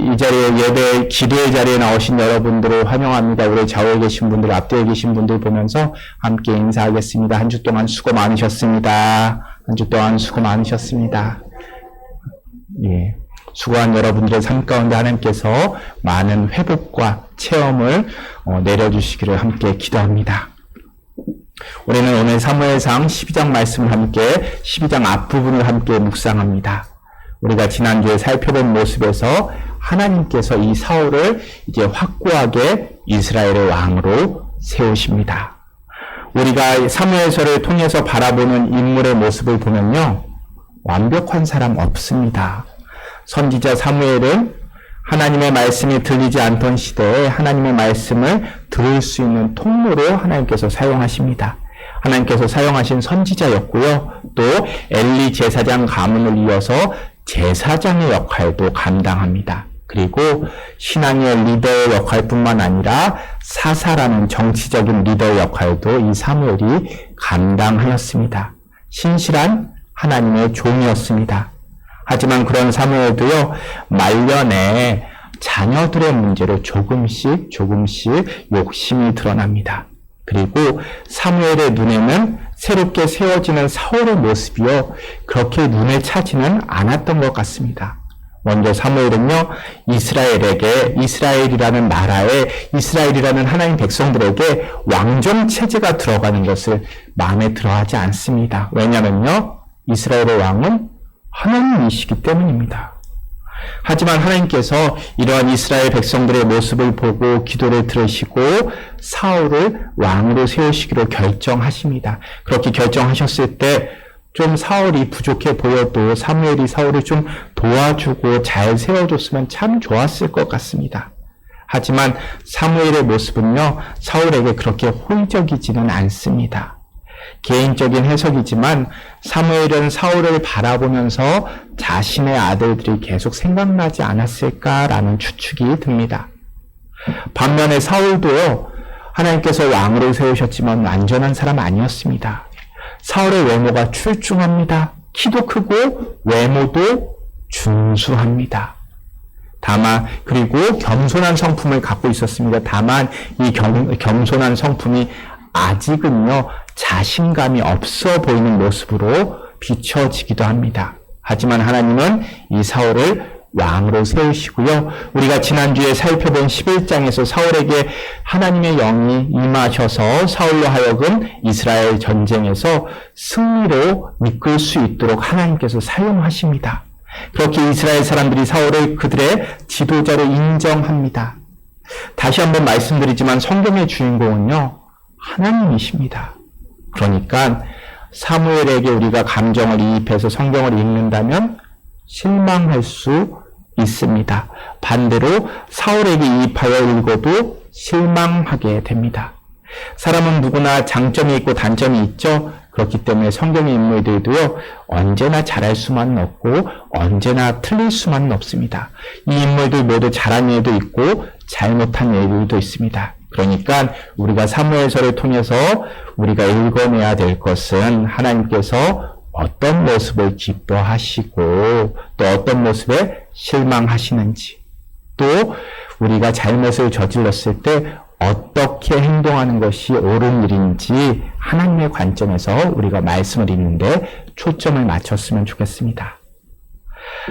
이 자리에 예배 기도의 자리에 나오신 여러분들을 환영합니다. 우리 좌우에 계신 분들, 앞뒤에 계신 분들 보면서 함께 인사하겠습니다. 한 주 동안 수고 많으셨습니다. 한 주 동안 수고 많으셨습니다. 예. 수고한 여러분들의 삶 가운데 하나님께서 많은 회복과 체험을 내려주시기를 함께 기도합니다. 우리는 오늘 사무엘상 12장 말씀을 함께 12장 앞부분을 함께 묵상합니다. 우리가 지난주에 살펴본 모습에서 하나님께서 이 사울을 이제 확고하게 이스라엘의 왕으로 세우십니다. 우리가 사무엘서를 통해서 바라보는 인물의 모습을 보면요, 완벽한 사람 없습니다. 선지자 사무엘은 하나님의 말씀이 들리지 않던 시대에 하나님의 말씀을 들을 수 있는 통로로 하나님께서 사용하십니다. 하나님께서 사용하신 선지자였고요. 또 엘리 제사장 가문을 이어서 제사장의 역할도 감당합니다. 그리고 신앙의 리더의 역할뿐만 아니라 사사라는 정치적인 리더의 역할도 이 사무엘이 감당하였습니다. 신실한 하나님의 종이었습니다. 하지만 그런 사무엘도요, 말년에 자녀들의 문제로 조금씩 욕심이 드러납니다. 그리고 사무엘의 눈에는 새롭게 세워지는 사울의 모습이요, 그렇게 눈에 차지는 않았던 것 같습니다. 먼저 사무엘은요, 이스라엘이라는 나라에, 이스라엘이라는 하나님 백성들에게 왕정 체제가 들어가는 것을 마음에 들어 하지 않습니다. 왜냐면요, 이스라엘의 왕은 하나님이시기 때문입니다. 하지만 하나님께서 이러한 이스라엘 백성들의 모습을 보고 기도를 들으시고 사울을 왕으로 세우시기로 결정하십니다. 그렇게 결정하셨을 때 좀 사울이 부족해 보여도 사무엘이 사울을 좀 도와주고 잘 세워줬으면 참 좋았을 것 같습니다. 하지만 사무엘의 모습은요, 사울에게 그렇게 호의적이지는 않습니다. 개인적인 해석이지만 사무엘은 사울을 바라보면서 자신의 아들들이 계속 생각나지 않았을까라는 추측이 듭니다. 반면에 사울도요, 하나님께서 왕으로 세우셨지만 완전한 사람 아니었습니다. 사울의 외모가 출중합니다. 키도 크고 외모도 준수합니다. 다만 그리고 겸손한 성품을 갖고 있었습니다. 다만 이 겸손한 성품이 아직은요, 자신감이 없어 보이는 모습으로 비춰지기도 합니다. 하지만 하나님은 이 사울을 왕으로 세우시고요. 우리가 지난주에 살펴본 11장에서 사울에게 하나님의 영이 임하셔서 사울로 하여금 이스라엘 전쟁에서 승리로 이끌 수 있도록 하나님께서 사용하십니다. 그렇게 이스라엘 사람들이 사울을 그들의 지도자로 인정합니다. 다시 한번 말씀드리지만 성경의 주인공은요, 하나님이십니다. 그러니까 사무엘에게 우리가 감정을 이입해서 성경을 읽는다면 실망할 수 있습니다. 반대로 사울에게 이입하여 읽어도 실망하게 됩니다. 사람은 누구나 장점이 있고 단점이 있죠. 그렇기 때문에 성경의 인물들도요, 언제나 잘할 수만은 없고 언제나 틀릴 수만은 없습니다. 이 인물들 모두 잘한 일도 있고 잘못한 일도 있습니다. 그러니까 우리가 사무엘서를 통해서 우리가 읽어내야 될 것은 하나님께서 어떤 모습을 기뻐하시고 또 어떤 모습에 실망하시는지, 또 우리가 잘못을 저질렀을 때 어떻게 행동하는 것이 옳은 일인지 하나님의 관점에서 우리가 말씀을 읽는데 초점을 맞췄으면 좋겠습니다.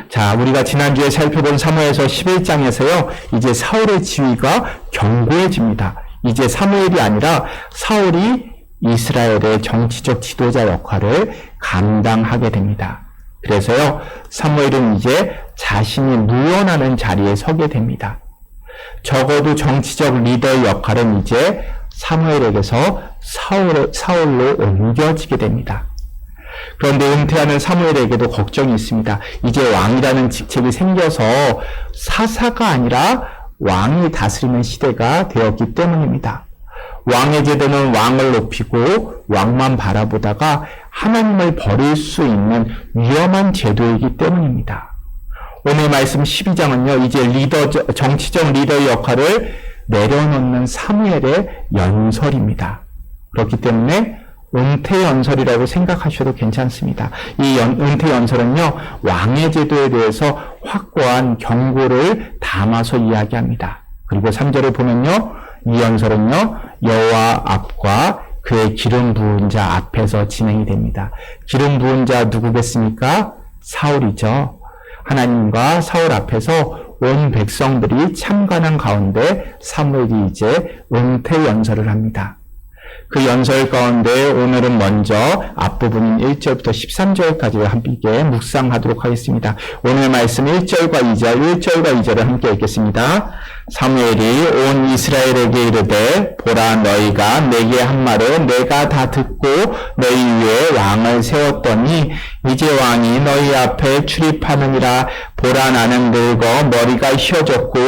자, 우리가 지난주에 살펴본 사무엘서 11장에서요, 이제 사울의 지위가 견고해집니다. 이제 사무엘이 아니라 사울이 이스라엘의 정치적 지도자 역할을 감당하게 됩니다. 그래서요, 사무엘은 이제 자신이 무언하는 자리에 서게 됩니다. 적어도 정치적 리더의 역할은 이제 사무엘에게서 사울로 옮겨지게 됩니다. 그런데 은퇴하는 사무엘에게도 걱정이 있습니다. 이제 왕이라는 직책이 생겨서 사사가 아니라 왕이 다스리는 시대가 되었기 때문입니다. 왕의 제도는 왕을 높이고 왕만 바라보다가 하나님을 버릴 수 있는 위험한 제도이기 때문입니다. 오늘 말씀 12장은요, 이제 정치적 리더의 역할을 내려놓는 사무엘의 연설입니다. 그렇기 때문에 은퇴연설이라고 생각하셔도 괜찮습니다. 이 은퇴연설은요, 왕의 제도에 대해서 확고한 경고를 담아서 이야기합니다. 그리고 3절을 보면요, 이 연설은요, 여호와 앞과 그의 기름 부은 자 앞에서 진행이 됩니다. 기름 부은 자 누구겠습니까? 사울이죠. 하나님과 사울 앞에서 온 백성들이 참관한 가운데 사무엘이 이제 은퇴 연설을 합니다. 그 연설 가운데 오늘은 먼저 앞부분인 1절부터 13절까지 함께 묵상하도록 하겠습니다. 오늘 말씀 1절과 2절을 함께 읽겠습니다. 사무엘이 온 이스라엘에게 이르되 보라 너희가 내게 한 말을 내가 다 듣고 너희 위에 왕을 세웠더니 이제 왕이 너희 앞에 출입하느니라. 보라 나는 늙어 머리가 휘어졌고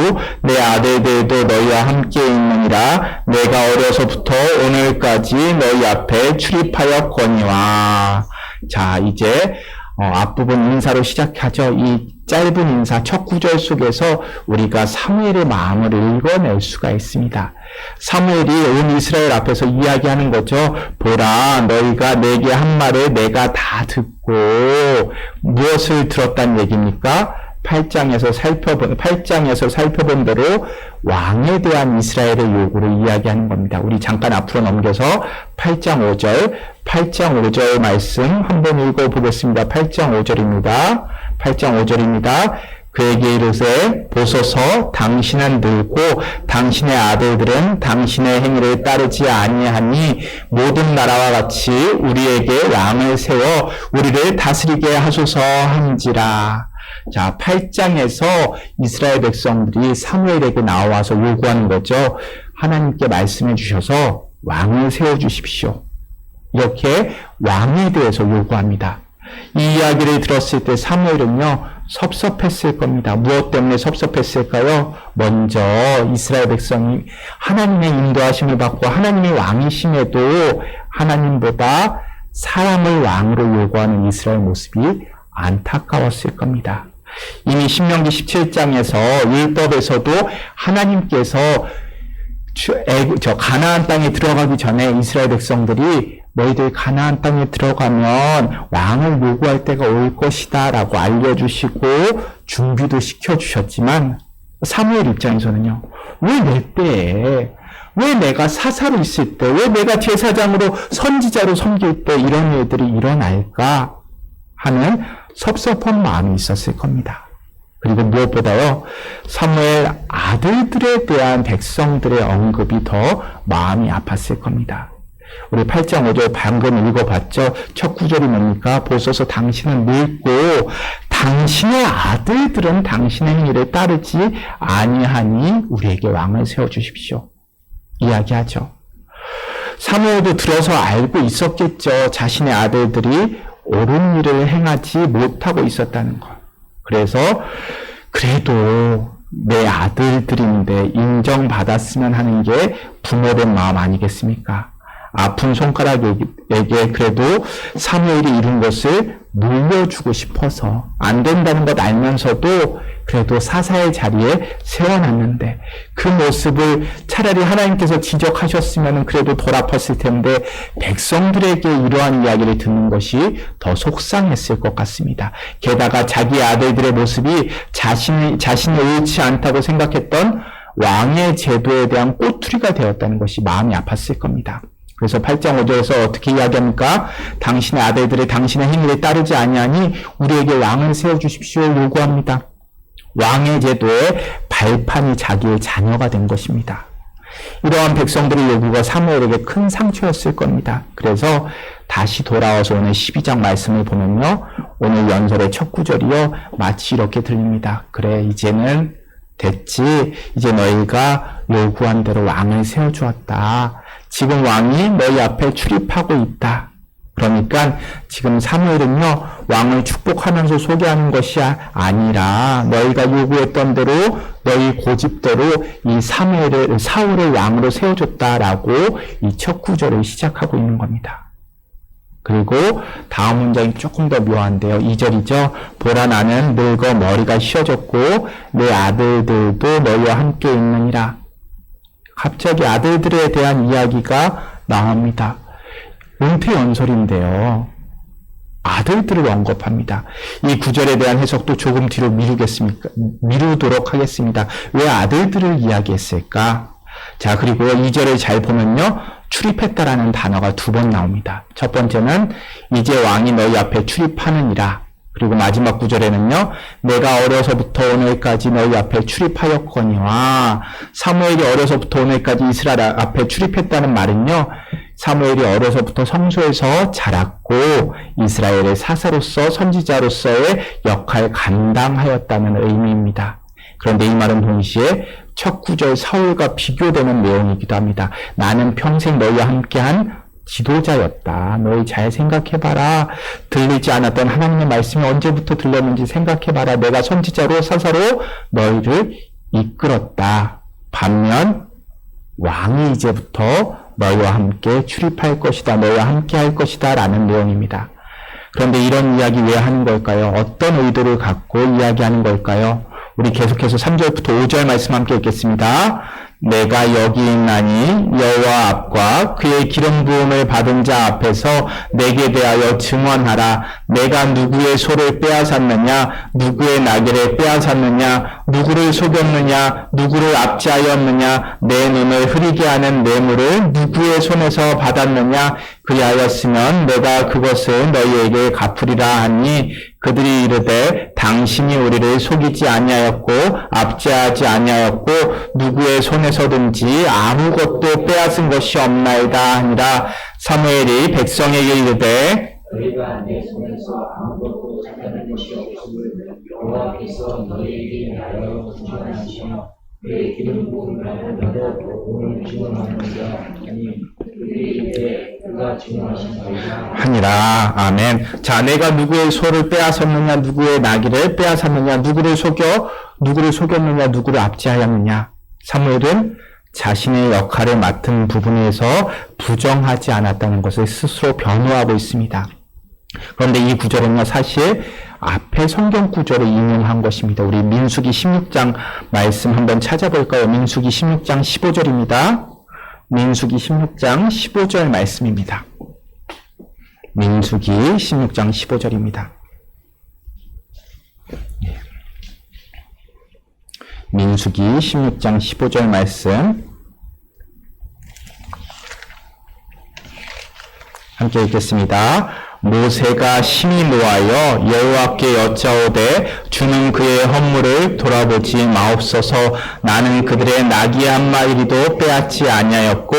내 아들들도 너희와 함께 있느니라. 내가 어려서부터 오늘까지 너희 앞에 출입하였거니와. 자, 이제 앞부분 인사로 시작하죠. 이 짧은 인사 첫 구절 속에서 우리가 사무엘의 마음을 읽어낼 수가 있습니다. 사무엘이 온 이스라엘 앞에서 이야기하는 거죠. 보라 너희가 내게 한 말을 내가 다 듣고, 무엇을 들었다는 얘기입니까? 8장에서 살펴본 대로 왕에 대한 이스라엘의 요구를 이야기하는 겁니다. 우리 잠깐 앞으로 넘겨서 8장 5절 말씀 한번 읽어보겠습니다. 8장 5절입니다. 그에게 이르되 보소서 당신은 늙고 당신의 아들들은 당신의 행위를 따르지 아니하니 모든 나라와 같이 우리에게 왕을 세워 우리를 다스리게 하소서 한지라. 자, 8장에서 이스라엘 백성들이 사무엘에게 나와서 요구하는 거죠. 하나님께 말씀해 주셔서 왕을 세워주십시오. 이렇게 왕에 대해서 요구합니다. 이 이야기를 들었을 때 사무엘은요, 섭섭했을 겁니다. 무엇 때문에 섭섭했을까요? 먼저 이스라엘 백성이 하나님의 인도하심을 받고 하나님의 왕이심에도 하나님보다 사람을 왕으로 요구하는 이스라엘 모습이 안타까웠을 겁니다. 이미 신명기 17장에서 율법에서도 하나님께서 가나안 땅에 들어가기 전에 이스라엘 백성들이 너희들 가나안 땅에 들어가면 왕을 요구할 때가 올 것이다 라고 알려주시고 준비도 시켜주셨지만 사무엘 입장에서는요, 왜 내 때에, 왜 내가 사사로 있을 때, 왜 내가 제사장으로 선지자로 섬길 때 이런 일들이 일어날까 하는 섭섭한 마음이 있었을 겁니다. 그리고 무엇보다요, 사무엘 아들들에 대한 백성들의 언급이 더 마음이 아팠을 겁니다. 우리 8장 5절 방금 읽어봤죠? 첫 구절이 뭡니까? 보소서 당신은 늙고 당신의 아들들은 당신의 행위를 따르지 아니하니 우리에게 왕을 세워주십시오. 이야기하죠. 사무엘도 들어서 알고 있었겠죠. 자신의 아들들이 옳은 일을 행하지 못하고 있었다는 것. 그래서 그래도 내 아들들인데 인정받았으면 하는 게 부모된 마음 아니겠습니까? 아픈 손가락에게 그래도 사무엘이 이룬 것을 물려주고 싶어서 안 된다는 것 알면서도 그래도 사사의 자리에 세워놨는데 그 모습을 차라리 하나님께서 지적하셨으면 그래도 덜 아팠을 텐데 백성들에게 이러한 이야기를 듣는 것이 더 속상했을 것 같습니다. 게다가 자기 아들들의 모습이 자신이 옳지 않다고 생각했던 왕의 제도에 대한 꼬투리가 되었다는 것이 마음이 아팠을 겁니다. 그래서 8장 5절에서 어떻게 이야기합니까? 당신의 아들들이 당신의 행위를 따르지 아니하니 우리에게 왕을 세워주십시오 요구합니다. 왕의 제도에 발판이 자기의 자녀가 된 것입니다. 이러한 백성들의 요구가 사무엘에게 큰 상처였을 겁니다. 그래서 다시 돌아와서 오늘 12장 말씀을 보면요, 오늘 연설의 첫 구절이요, 마치 이렇게 들립니다. 그래, 이제는 됐지. 이제 너희가 요구한 대로 왕을 세워주었다. 지금 왕이 너희 앞에 출입하고 있다. 그러니까 지금 사무엘은요, 왕을 축복하면서 소개하는 것이 아니라 너희가 요구했던 대로 너희 고집대로 이 사울을 왕으로 세워줬다라고 이 첫 구절을 시작하고 있는 겁니다. 그리고 다음 문장이 조금 더 묘한데요. 2절이죠. 보라 나는 늙어 머리가 휘어졌고 내 아들들도 너희와 함께 있느니라. 갑자기 아들들에 대한 이야기가 나옵니다. 은퇴연설인데요. 아들들을 언급합니다. 이 구절에 대한 해석도 조금 뒤로 미루도록 하겠습니다. 왜 아들들을 이야기했을까? 자, 그리고 2절을 잘 보면요. 출입했다라는 단어가 2번 나옵니다. 첫 번째는 이제 왕이 너희 앞에 출입하느니라. 그리고 마지막 구절에는요. 내가 어려서부터 오늘까지 너희 앞에 출입하였거니와 사무엘이 어려서부터 오늘까지 이스라엘 앞에 출입했다는 말은요. 사무엘이 어려서부터 성소에서 자랐고 이스라엘의 사사로서 선지자로서의 역할 감당하였다는 의미입니다. 그런데 이 말은 동시에 첫 구절 사울과 비교되는 내용이기도 합니다. 나는 평생 너희와 함께한 지도자였다. 너희 잘 생각해봐라. 들리지 않았던 하나님의 말씀이 언제부터 들렸는지 생각해봐라. 내가 선지자로 사사로 너희를 이끌었다. 반면 왕이 이제부터 너희와 함께 출입할 것이다. 너희와 함께 할 것이다. 라는 내용입니다. 그런데 이런 이야기 왜 하는 걸까요? 어떤 의도를 갖고 이야기하는 걸까요? 우리 계속해서 3절부터 5절 말씀 함께 읽겠습니다. 내가 여기 있나니 여호와 앞과 그의 기름 부음을 받은 자 앞에서 내게 대하여 증언하라. 내가 누구의 소를 빼앗았느냐? 누구의 나귀를 빼앗았느냐? 누구를 속였느냐? 누구를 압제하였느냐? 내 눈을 흐리게 하는 뇌물을 누구의 손에서 받았느냐? 그리하였으면 내가 그것을 너희에게 갚으리라 하니 그들이 이르되 당신이 우리를 속이지 아니하였고 압제하지 아니하였고 누구의 손에서든지 아무것도 빼앗은 것이 없나이다 하니라. 사무엘이 백성에게 이르되 너희가 내 손에서 아무것도 찾아낸 것이 없음을 여호와께서 너희에게 인하여 증언하시며 그의 기름 부음을 받아도 오늘 증언하느니라 하니 그들이 이르되 그가 증언하신다이다 하니라. 아멘. 자, 내가 누구의 소를 빼앗았느냐, 누구의 나귀를 빼앗았느냐, 누구를 속였느냐, 누구를 압제하였느냐. 사무엘은 자신의 역할을 맡은 부분에서 부정하지 않았다는 것을 스스로 변호하고 있습니다. 그런데 이 구절은요, 사실 앞에 성경 구절을 인용한 것입니다. 우리 민수기 16장 말씀 한번 찾아볼까요? 민수기 16장 15절입니다. 민수기 16장 15절 말씀입니다. 민수기 16장 15절입니다. 민수기 16장 15절 말씀 함께 읽겠습니다. 모세가 심히 노하여 여호와께 여짜오되 주는 그의 헌물을 돌아보지 마옵소서. 나는 그들의 나귀 한 마리도 빼앗지 아니하였고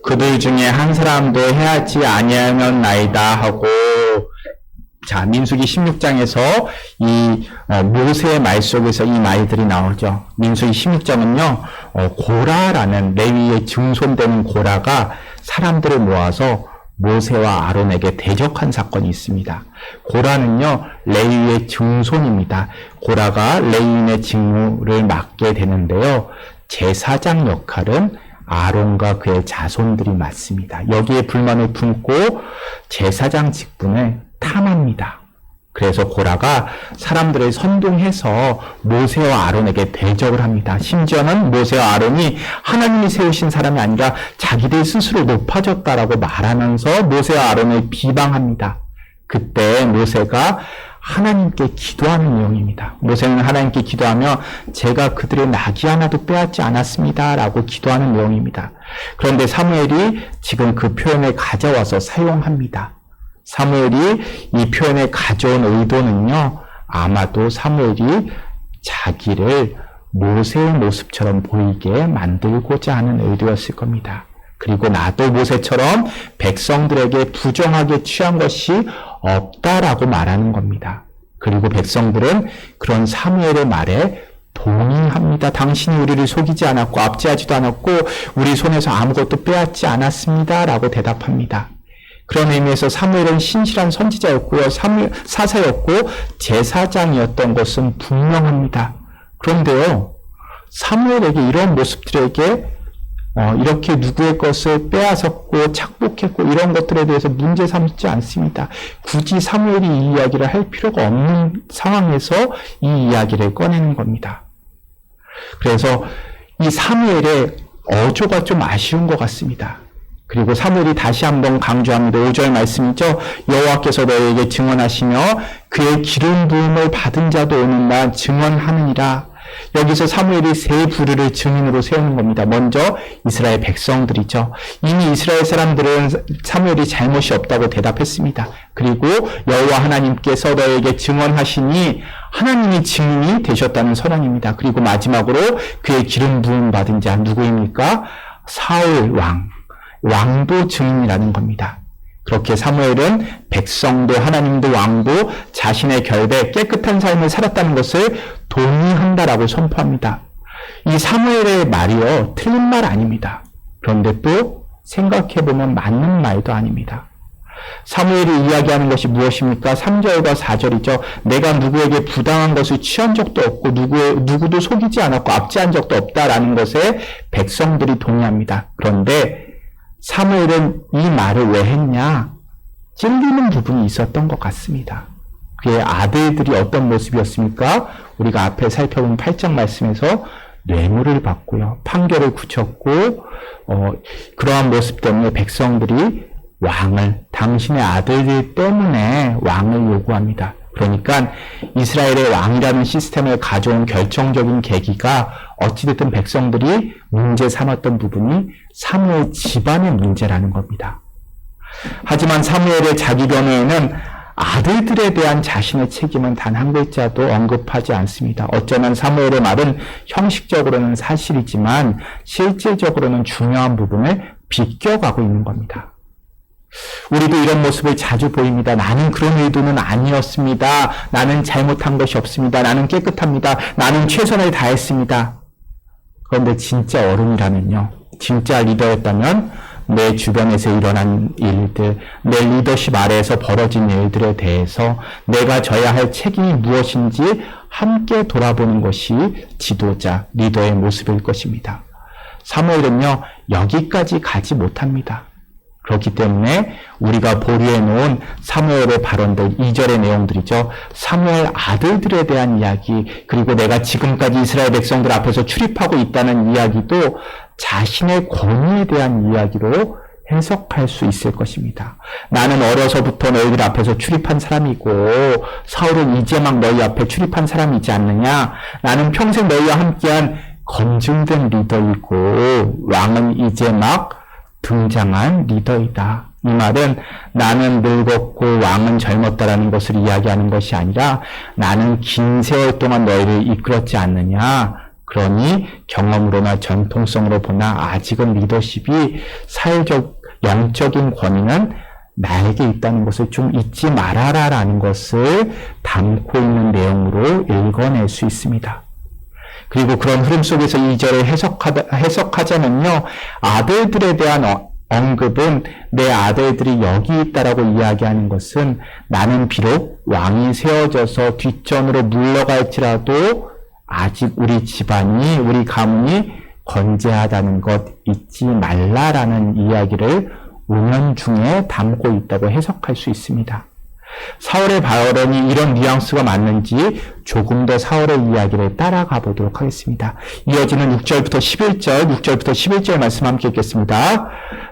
그들 중에 한 사람도 해하지 아니하였나이다 하고. 자, 민수기 16장에서 이 모세의 말 속에서 이 말들이 나오죠. 민수기 16장은요, 고라라는 레위의 증손되는 고라가 사람들을 모아서 모세와 아론에게 대적한 사건이 있습니다. 고라는요, 레위의 증손입니다. 고라가 레위인의 직무를 맡게 되는데요, 제사장 역할은 아론과 그의 자손들이 맡습니다. 여기에 불만을 품고 제사장 직분을 탐합니다. 그래서 고라가 사람들을 선동해서 모세와 아론에게 대적을 합니다. 심지어는 모세와 아론이 하나님이 세우신 사람이 아니라 자기들 스스로 높아졌다라고 말하면서 모세와 아론을 비방합니다. 그때 모세가 하나님께 기도하는 내용입니다. 모세는 하나님께 기도하며 제가 그들의 나귀 하나도 빼앗지 않았습니다 라고 기도하는 내용입니다. 그런데 사무엘이 지금 그 표현을 가져와서 사용합니다. 사무엘이 이 표현을 가져온 의도는요, 아마도 사무엘이 자기를 모세의 모습처럼 보이게 만들고자 하는 의도였을 겁니다. 그리고 나도 모세처럼 백성들에게 부정하게 취한 것이 없다라고 말하는 겁니다. 그리고 백성들은 그런 사무엘의 말에 동의합니다. 당신이 우리를 속이지 않았고 압제하지도 않았고 우리 손에서 아무것도 빼앗지 않았습니다 라고 대답합니다. 그런 의미에서 사무엘은 신실한 선지자였고요. 사사였고 제사장이었던 것은 분명합니다. 그런데요, 사무엘에게 이런 모습들에게 이렇게 누구의 것을 빼앗았고 착복했고 이런 것들에 대해서 문제 삼지 않습니다. 굳이 사무엘이 이 이야기를 할 필요가 없는 상황에서 이 이야기를 꺼내는 겁니다. 그래서 이 사무엘의 어조가 좀 아쉬운 것 같습니다. 그리고 사무엘이 다시 한번 강조합니다. 5절 말씀이죠. 여호와께서 너희에게 증언하시며 그의 기름 부음을 받은 자도 오는 날 증언하느니라. 여기서 사무엘이 세 부류를 증인으로 세우는 겁니다. 먼저 이스라엘 백성들이죠. 이미 이스라엘 사람들은 사무엘이 잘못이 없다고 대답했습니다. 그리고 여호와 하나님께서 너에게 증언하시니 하나님이 증인이 되셨다는 선언입니다. 그리고 마지막으로 그의 기름 부음 받은 자 누구입니까? 사울 왕도 증인이라는 겁니다. 그렇게 사무엘은 백성도 하나님도 왕도 자신의 결백 깨끗한 삶을 살았다는 것을 동의한다라고 선포합니다. 이 사무엘의 말이요, 틀린 말 아닙니다. 그런데 또 생각해보면 맞는 말도 아닙니다. 사무엘이 이야기하는 것이 무엇입니까? 3절과 4절이죠. 내가 누구에게 부당한 것을 취한 적도 없고 누구도 속이지 않았고 압제한 적도 없다라는 것에 백성들이 동의합니다. 그런데 사무엘은 이 말을 왜 했냐? 찔리는 부분이 있었던 것 같습니다. 그의 아들들이 어떤 모습이었습니까? 우리가 앞에 살펴본 8장 말씀에서 뇌물을 받고요. 판결을 굳혔고 그러한 모습 때문에 백성들이 당신의 아들들 때문에 왕을 요구합니다. 그러니까 이스라엘의 왕이라는 시스템을 가져온 결정적인 계기가 어찌됐든 백성들이 문제 삼았던 부분이 사무엘 집안의 문제라는 겁니다. 하지만 사무엘의 자기 변호에는 아들들에 대한 자신의 책임은 단 한 글자도 언급하지 않습니다. 어쩌면 사무엘의 말은 형식적으로는 사실이지만 실질적으로는 중요한 부분을 비껴가고 있는 겁니다. 우리도 이런 모습을 자주 보입니다. 나는 그런 의도는 아니었습니다. 나는 잘못한 것이 없습니다. 나는 깨끗합니다. 나는 최선을 다했습니다. 그런데 진짜 어른이라면요. 진짜 리더였다면 내 주변에서 일어난 일들, 내 리더십 아래에서 벌어진 일들에 대해서 내가 져야 할 책임이 무엇인지 함께 돌아보는 것이 지도자, 리더의 모습일 것입니다. 사무엘은요, 여기까지 가지 못합니다. 그렇기 때문에 우리가 보류해 놓은 사무엘의 발언들, 2절의 내용들이죠. 사무엘 아들들에 대한 이야기, 그리고 내가 지금까지 이스라엘 백성들 앞에서 출입하고 있다는 이야기도 자신의 권위에 대한 이야기로 해석할 수 있을 것입니다. 나는 어려서부터 너희들 앞에서 출입한 사람이고 사울은 이제 막 너희 앞에 출입한 사람이지 않느냐? 나는 평생 너희와 함께한 검증된 리더이고 왕은 이제 막 등장한 리더이다. 이 말은 나는 늙었고 왕은 젊었다라는 것을 이야기하는 것이 아니라 나는 긴 세월 동안 너희를 이끌었지 않느냐. 그러니 경험으로나 전통성으로 보나 아직은 리더십이 사회적, 영적인 권위는 나에게 있다는 것을 좀 잊지 말아라라는 것을 담고 있는 내용으로 읽어낼 수 있습니다. 그리고 그런 흐름 속에서 2절을 해석하자면요. 아들들에 대한 언급은 내 아들들이 여기 있다라고 이야기하는 것은 나는 비록 왕이 세워져서 뒷전으로 물러갈지라도 아직 우리 집안이, 우리 가문이 건재하다는 것 잊지 말라라는 이야기를 은연중에 담고 있다고 해석할 수 있습니다. 사울의 발언이 이런 뉘앙스가 맞는지 조금 더 사울의 이야기를 따라가 보도록 하겠습니다. 이어지는 6절부터 11절 말씀 함께 읽겠습니다.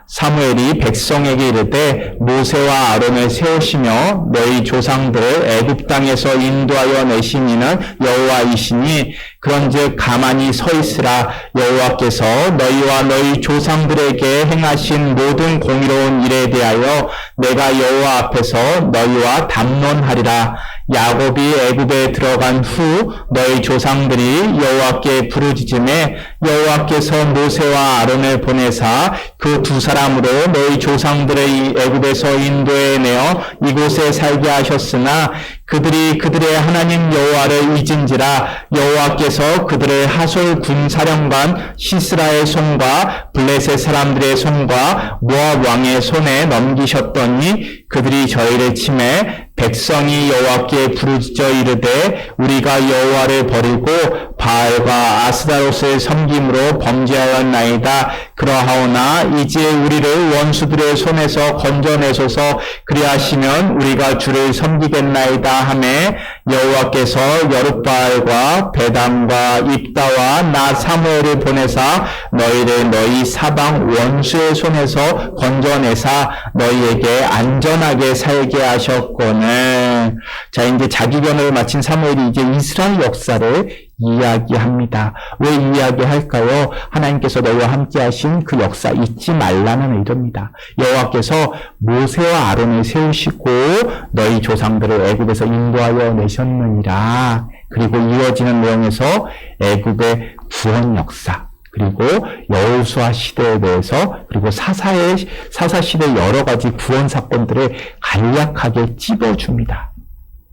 사무엘이 백성에게 이르되 모세와 아론을 세우시며 너희 조상들을 애굽 땅에서 인도하여 내신 이는 여호와이시니 그런즉 가만히 서 있으라. 여호와께서 너희와 너희 조상들에게 행하신 모든 공의로운 일에 대하여 내가 여호와 앞에서 너희와 담론하리라. 야곱이 애굽에 들어간 후 너희 조상들이 여호와께 부르짖음에 여호와께서 모세와 아론을 보내사 그 두 사람으로 너희 조상들의 애굽에서 인도해내어 이곳에 살게 하셨으나 그들이 그들의 하나님 여호와를 잊은지라. 여호와께서 그들을 하솔 군사령관 시스라의 손과 블레셋 사람들의 손과 모압 왕의 손에 넘기셨더니 그들이 저희를 치매 백성이 여호와께 부르짖어 이르되 우리가 여호와를 버리고 바알과 아스다롯을 섬김으로 범죄하였나이다. 그러하오나 이제 우리를 원수들의 손에서 건져내소서. 그리하시면 우리가 주를 섬기겠나이다 하매 여호와께서 여룻바알과 베단과 입다와 나 사무엘을 보내사 너희를 너희 사방 원수의 손에서 건져내사 너희에게 안전하게 살게 하셨거늘. 자, 이제 자기 변호를 마친 사무엘이 이제 이스라엘 역사를 이야기합니다. 왜 이야기할까요? 하나님께서 너희와 함께 하신 그 역사 잊지 말라는 의도입니다. 여호와께서 모세와 아론을 세우시고 너희 조상들을 애굽에서 인도하여 내셨느니라. 그리고 이어지는 내용에서 애굽의 구원 역사, 그리고 여호수아 시대에 대해서, 그리고 사사 시대의 여러 가지 구원 사건들을 간략하게 찝어줍니다.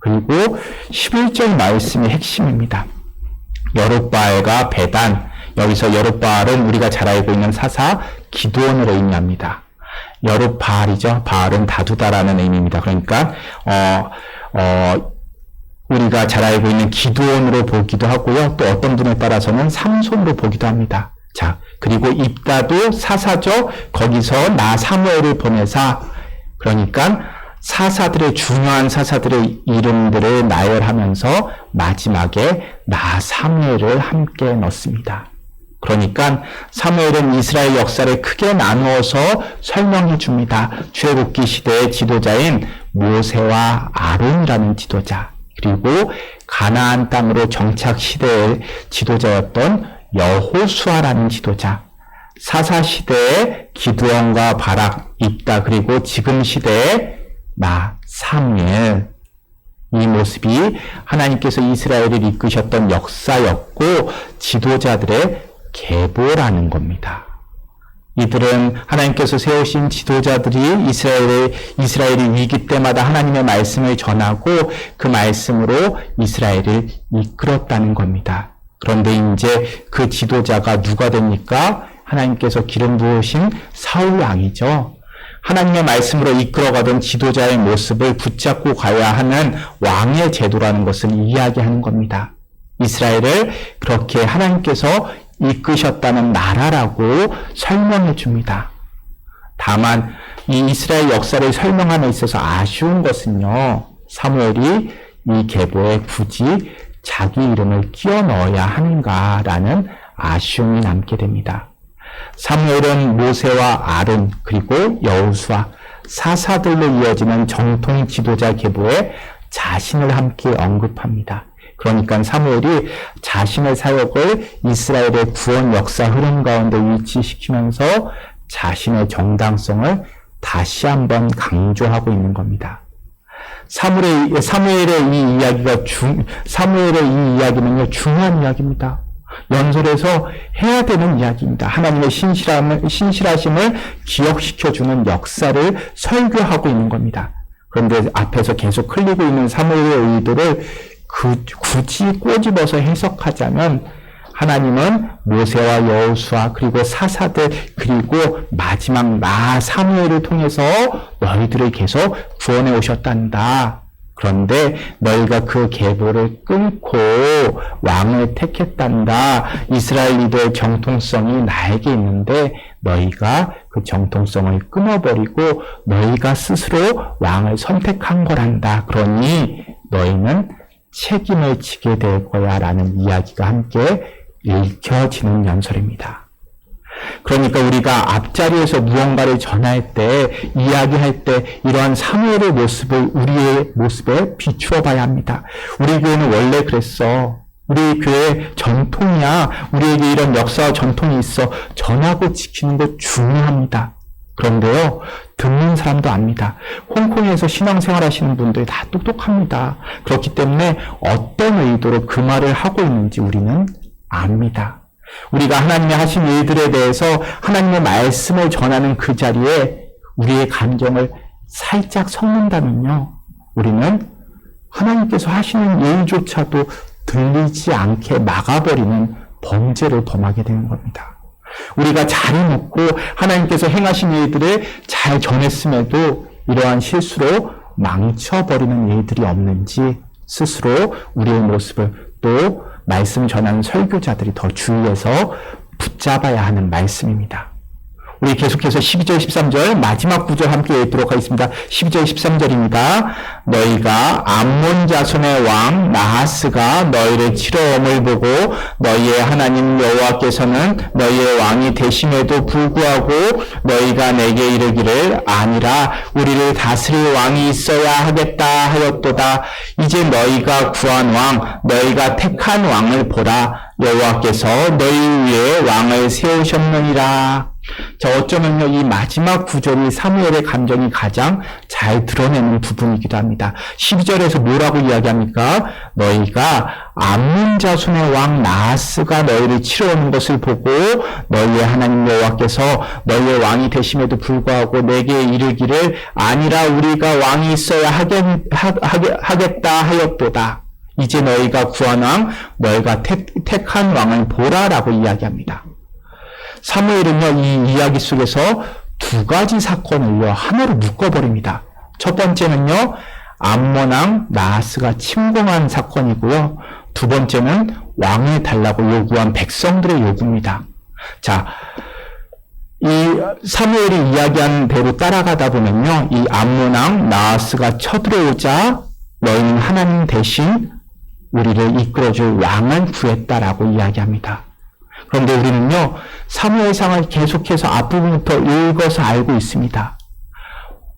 그리고 11절 말씀이 핵심입니다. 여룻바알과 베단, 여기서 여룻바알은 우리가 잘 알고 있는 사사 기드온을 의미합니다. 여룻바알이죠. 바알은 다두다라는 의미입니다. 그러니까 우리가 잘 알고 있는 기드온으로 보기도 하고요. 또 어떤 분에 따라서는 삼손으로 보기도 합니다. 자, 그리고 입다도 사사죠. 거기서 나 사무엘을 보내사, 그러니까 사사들의 중요한 사사들의 이름들을 나열하면서 마지막에 나 사무엘을 함께 넣습니다. 그러니까 사무엘은 이스라엘 역사를 크게 나누어서 설명해 줍니다. 출애굽기 시대의 지도자인 모세와 아론이라는 지도자, 그리고 가나안 땅으로 정착 시대의 지도자였던 여호수아라는 지도자, 사사 시대의 기드온과 바락, 입다, 그리고 지금 시대의 나 사무엘. 이 모습이 하나님께서 이스라엘을 이끄셨던 역사였고 지도자들의 계보라는 겁니다. 이들은 하나님께서 세우신 지도자들이 이스라엘의 위기 때마다 하나님의 말씀을 전하고 그 말씀으로 이스라엘을 이끌었다는 겁니다. 그런데 이제 그 지도자가 누가 됩니까? 하나님께서 기름 부으신 사울 왕이죠. 하나님의 말씀으로 이끌어가던 지도자의 모습을 붙잡고 가야 하는 왕의 제도라는 것을 이야기하는 겁니다. 이스라엘을 그렇게 하나님께서 이끄셨다는 나라라고 설명해 줍니다. 다만 이 이스라엘 역사를 설명함에 있어서 아쉬운 것은요, 사무엘이 이 계보에 굳이 자기 이름을 끼워 넣어야 하는가라는 아쉬움이 남게 됩니다. 사무엘은 모세와 아론, 그리고 여호수아, 사사들로 이어지는 정통 지도자 계보에 자신을 함께 언급합니다. 그러니까 사무엘이 자신의 사역을 이스라엘의 구원 역사 흐름 가운데 위치시키면서 자신의 정당성을 다시 한번 강조하고 있는 겁니다. 사무엘의 이 이야기는요, 중요한 이야기입니다. 연설에서 해야 되는 이야기입니다. 하나님의 신실하심을 기억시켜주는 역사를 설교하고 있는 겁니다. 그런데 앞에서 계속 흘리고 있는 사무엘의 의도를 굳이 꼬집어서 해석하자면 하나님은 모세와 여호수아, 그리고 사사들, 그리고 마지막 나 사무엘을 통해서 너희들을 계속 구원해 오셨단다. 그런데 너희가 그 계보를 끊고 왕을 택했단다. 이스라엘리들의 정통성이 나에게 있는데 너희가 그 정통성을 끊어버리고 너희가 스스로 왕을 선택한 거란다. 그러니 너희는 책임을 지게 될 거야 라는 이야기가 함께 읽혀지는 연설입니다. 그러니까 우리가 앞자리에서 무언가를 전할 때, 이야기할 때 이러한 사무엘의 모습을 우리의 모습에 비추어 봐야 합니다. 우리 교회는 원래 그랬어. 우리 교회 전통이야. 우리에게 이런 역사와 전통이 있어. 전하고 지키는 것 중요합니다. 그런데요, 듣는 사람도 압니다. 홍콩에서 신앙생활 하시는 분들이 다 똑똑합니다. 그렇기 때문에 어떤 의도로 그 말을 하고 있는지 우리는 압니다. 우리가 하나님이 하신 일들에 대해서 하나님의 말씀을 전하는 그 자리에 우리의 감정을 살짝 섞는다면요, 우리는 하나님께서 하시는 일조차도 들리지 않게 막아버리는 범죄를 범하게 되는 겁니다. 우리가 잘 해놓고 하나님께서 행하신 일들을 잘 전했음에도 이러한 실수로 망쳐버리는 일들이 없는지 스스로 우리의 모습을, 또 말씀 전하는 설교자들이 더 주의해서 붙잡아야 하는 말씀입니다. 우리 계속해서 12절, 13절 마지막 구절 함께 읽도록 하겠습니다. 12절, 13절입니다. 너희가 암몬 자손의 왕 나하스가 너희를 치러옴을 보고 너희의 하나님 여호와께서는 너희의 왕이 되심에도 불구하고 너희가 내게 이르기를 아니라 우리를 다스릴 왕이 있어야 하겠다 하였도다. 이제 너희가 구한 왕, 너희가 택한 왕을 보라. 여호와께서 너희 위에 왕을 세우셨느니라. 자, 어쩌면요, 이 마지막 구절이 사무엘의 감정이 가장 잘 드러내는 부분이기도 합니다. 12절에서 뭐라고 이야기합니까? 너희가 암몬 자손의 왕 나하스가 너희를 치러오는 것을 보고 너희의 하나님 여호와께서 너희의 왕이 되심에도 불구하고 내게 이르기를 아니라 우리가 왕이 있어야 하겠다 하였도다. 이제 너희가 구한 왕, 너희가 택한 왕을 보라라고 이야기합니다. 사무엘은요, 이 이야기 속에서 두 가지 사건을요, 하나로 묶어버립니다. 첫 번째는요, 암몬 왕 나하스가 침공한 사건이고요. 두 번째는 왕을 달라고 요구한 백성들의 요구입니다. 자, 이 사무엘이 이야기한 대로 따라가다 보면요, 이 암몬 왕 나하스가 쳐들어오자 너희는 하나님 대신 우리를 이끌어줄 왕을 구했다라고 이야기합니다. 그런데 우리는요, 사무엘상을 계속해서 앞부분부터 읽어서 알고 있습니다.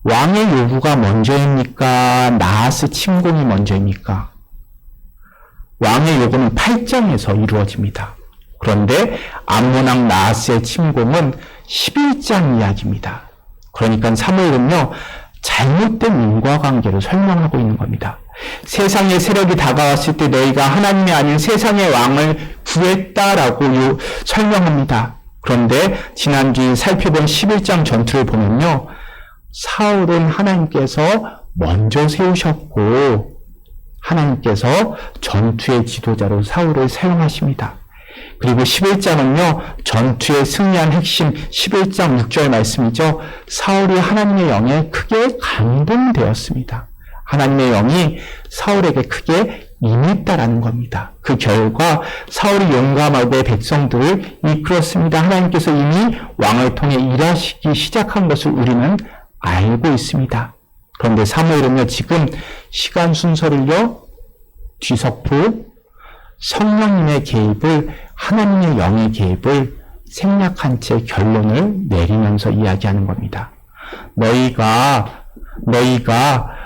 왕의 요구가 먼저입니까? 나하스 침공이 먼저입니까? 왕의 요구는 8장에서 이루어집니다. 그런데 암몬 왕 나하스의 침공은 11장 이야기입니다. 그러니까 사무엘은요, 잘못된 인과관계를 설명하고 있는 겁니다. 세상의 세력이 다가왔을 때 너희가 하나님이 아닌 세상의 왕을 구했다라고 설명합니다. 그런데 지난주에 살펴본 11장 전투를 보면요, 사울은 하나님께서 먼저 세우셨고 하나님께서 전투의 지도자로 사울을 사용하십니다. 그리고 11장은요, 전투에 승리한 핵심 11장 6절 말씀이죠. 사울이 하나님의 영에 크게 감동되었습니다. 하나님의 영이 사울에게 크게 임했다라는 겁니다. 그 결과 사울이 용감하게 백성들을 이끌었습니다. 하나님께서 이미 왕을 통해 일하시기 시작한 것을 우리는 알고 있습니다. 그런데 사무엘은요, 지금 시간 순서를요, 뒤섞고 성령님의 개입을, 하나님의 영의 개입을 생략한 채 결론을 내리면서 이야기하는 겁니다. 너희가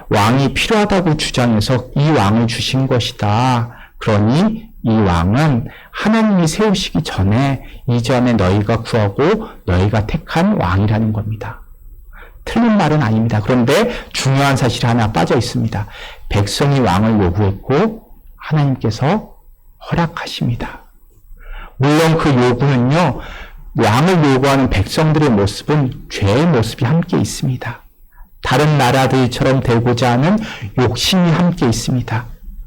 왕이 필요하다고 주장해서 이 왕을 주신 것이다. 그러니 이 왕은 하나님이 세우시기 전에 이전에 너희가 구하고 너희가 택한 왕이라는 겁니다. 틀린 말은 아닙니다. 그런데 중요한 사실이 하나 빠져 있습니다. 백성이 왕을 요구했고 하나님께서 허락하십니다. 물론 그 요구는요, 왕을 요구하는 백성들의 모습은 죄의 모습이 함께 있습니다. 다른 나라들처럼 되고자 하는 욕심이 함께 있습니다.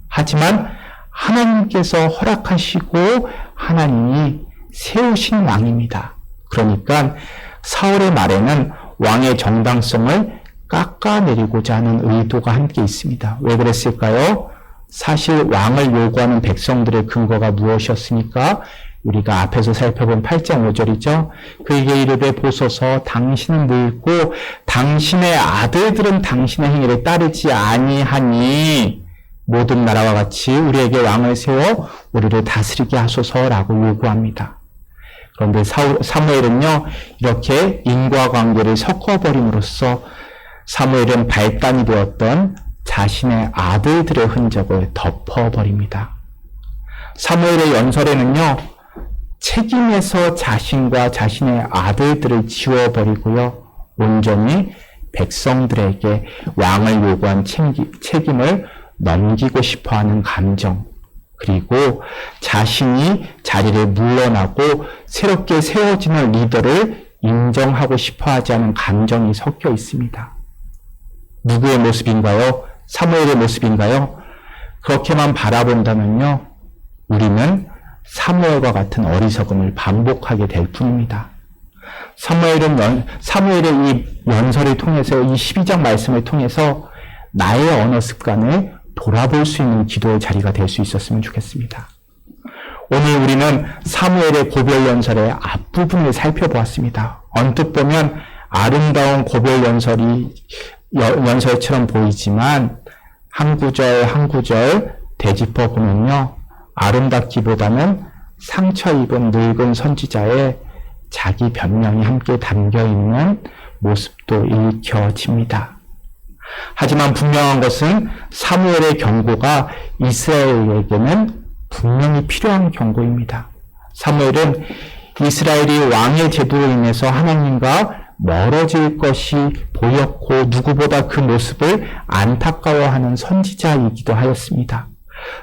하지만 하나님께서 허락하시고 하나님이 세우신 왕입니다. 그러니까 사울의 말에는 왕의 정당성을 깎아내리고자 하는 의도가 함께 있습니다. 왜 그랬을까요? 사실 왕을 요구하는 백성들의 근거가 무엇이었습니까? 우리가 앞에서 살펴본 8장 5절이죠. 그에게 이르되 보소서 당신은 늙고 당신의 아들들은 당신의 행위를 따르지 아니하니 모든 나라와 같이 우리에게 왕을 세워 우리를 다스리게 하소서라고 요구합니다. 그런데 사무엘은요, 이렇게 인과관계를 섞어버림으로써 사무엘은 발단이 되었던 자신의 아들들의 흔적을 덮어버립니다. 사무엘의 연설에는요, 책임에서 자신과 자신의 아들들을 지워버리고요, 온전히 백성들에게 왕을 요구한 책임을 넘기고 싶어하는 감정, 그리고 자신이 자리를 물러나고 새롭게 세워지는 리더를 인정하고 싶어하지 않은 감정이 섞여 있습니다. 누구의 모습인가요? 사무엘의 모습인가요? 그렇게만 바라본다면요, 우리는 사무엘과 같은 어리석음을 반복하게 될 뿐입니다. 사무엘의 이 연설을 통해서, 이 12장 말씀을 통해서 나의 언어 습관을 돌아볼 수 있는 기도의 자리가 될 수 있었으면 좋겠습니다. 오늘 우리는 사무엘의 고별 연설의 앞부분을 살펴보았습니다. 언뜻 보면 아름다운 고별 연설처럼 보이지만 한 구절 한 구절 되짚어 보면요, 아름답기보다는 상처 입은 늙은 선지자의 자기 변명이 함께 담겨 있는 모습도 읽혀집니다. 하지만 분명한 것은 사무엘의 경고가 이스라엘에게는 분명히 필요한 경고입니다. 사무엘은 이스라엘이 왕의 제도로 인해서 하나님과 멀어질 것이 보였고 누구보다 그 모습을 안타까워하는 선지자이기도 하였습니다.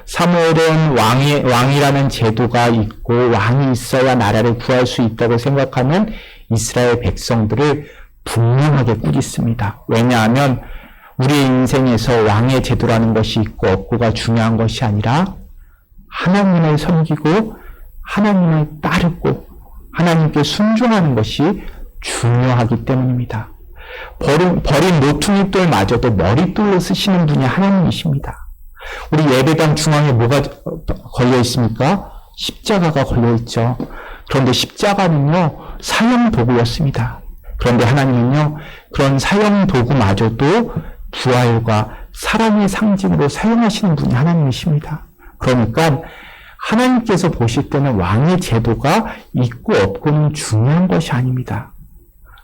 사무엘은 왕이라는 제도가 있고 왕이 있어야 나라를 구할 수 있다고 생각하는 이스라엘 백성들을 분명하게 꾸짖습니다. 왜냐하면 우리의 인생에서 왕의 제도라는 것이 있고 없고가 중요한 것이 아니라 하나님을 섬기고 하나님을 따르고 하나님께 순종하는 것이 중요하기 때문입니다. 버린 노퉁이돌마저도 머릿돌로 쓰시는 분이 하나님이십니다. 우리 예배당 중앙에 뭐가 걸려 있습니까? 십자가가 걸려 있죠. 그런데 십자가는요, 사형 도구였습니다. 그런데 하나님은요, 그런 사형 도구마저도 부활과 사랑의 상징으로 사용하시는 분이 하나님이십니다. 그러니까 하나님께서 보실 때는 왕의 제도가 있고 없고는 중요한 것이 아닙니다.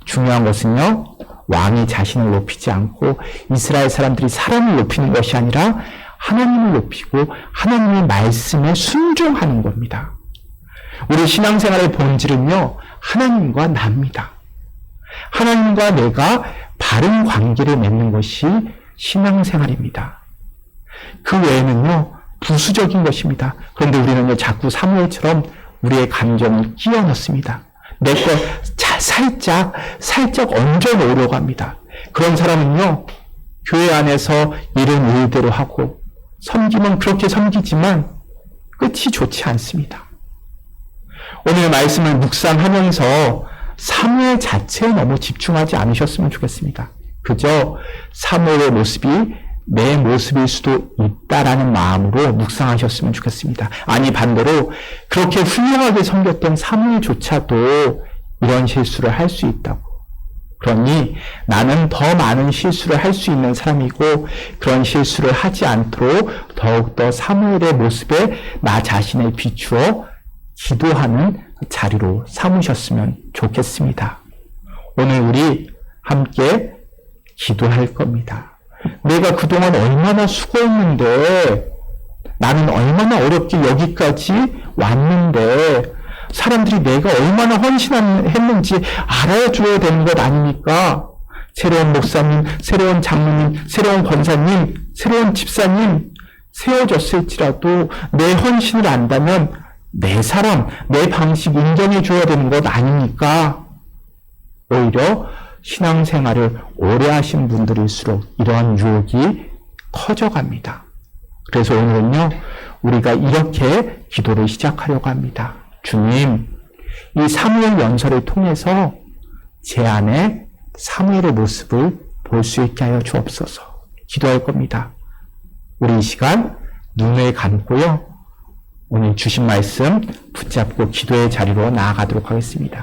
중요한 것은요, 왕이 자신을 높이지 않고 이스라엘 사람들이 사람을 높이는 것이 아니라 하나님을 높이고 하나님의 말씀에 순종하는 겁니다. 우리 신앙생활의 본질은요, 하나님과 나입니다. 하나님과 내가 바른 관계를 맺는 것이 신앙생활입니다. 그 외에는요, 부수적인 것입니다. 그런데 우리는요, 자꾸 사무엘처럼 우리의 감정을 끼워 넣습니다. 내 것 살짝 얹어 놓으려고 합니다. 그런 사람은요, 교회 안에서 일은 일대로 하고 섬기면 그렇게 섬기지만 끝이 좋지 않습니다. 오늘 말씀을 묵상하면서 사무엘 자체에 너무 집중하지 않으셨으면 좋겠습니다. 그저 사무엘의 모습이 내 모습일 수도 있다라는 마음으로 묵상하셨으면 좋겠습니다. 아니 반대로 그렇게 훌륭하게 섬겼던 사무엘조차도 이런 실수를 할 수 있다고. 그러니 나는 더 많은 실수를 할 수 있는 사람이고 그런 실수를 하지 않도록 더욱더 사무엘의 모습에 나 자신을 비추어 기도하는 자리로 삼으셨으면 좋겠습니다. 오늘 우리 함께 기도할 겁니다. 내가 그동안 얼마나 수고했는데, 나는 얼마나 어렵게 여기까지 왔는데, 사람들이 내가 얼마나 헌신했는지 알아줘야 되는 것 아닙니까? 새로운 목사님, 새로운 장로님, 새로운 권사님, 새로운 집사님 세워졌을지라도 내 헌신을 안다면 내 사람, 내 방식 인정해줘야 되는 것 아닙니까? 오히려 신앙생활을 오래 하신 분들일수록 이러한 유혹이 커져갑니다. 그래서 오늘은요, 우리가 이렇게 기도를 시작하려고 합니다. 주님, 이 사무엘 연설을 통해서 제 안에 사무엘의 모습을 볼 수 있게 하여 주옵소서. 기도할 겁니다. 우리 이 시간 눈을 감고요, 오늘 주신 말씀 붙잡고 기도의 자리로 나아가도록 하겠습니다.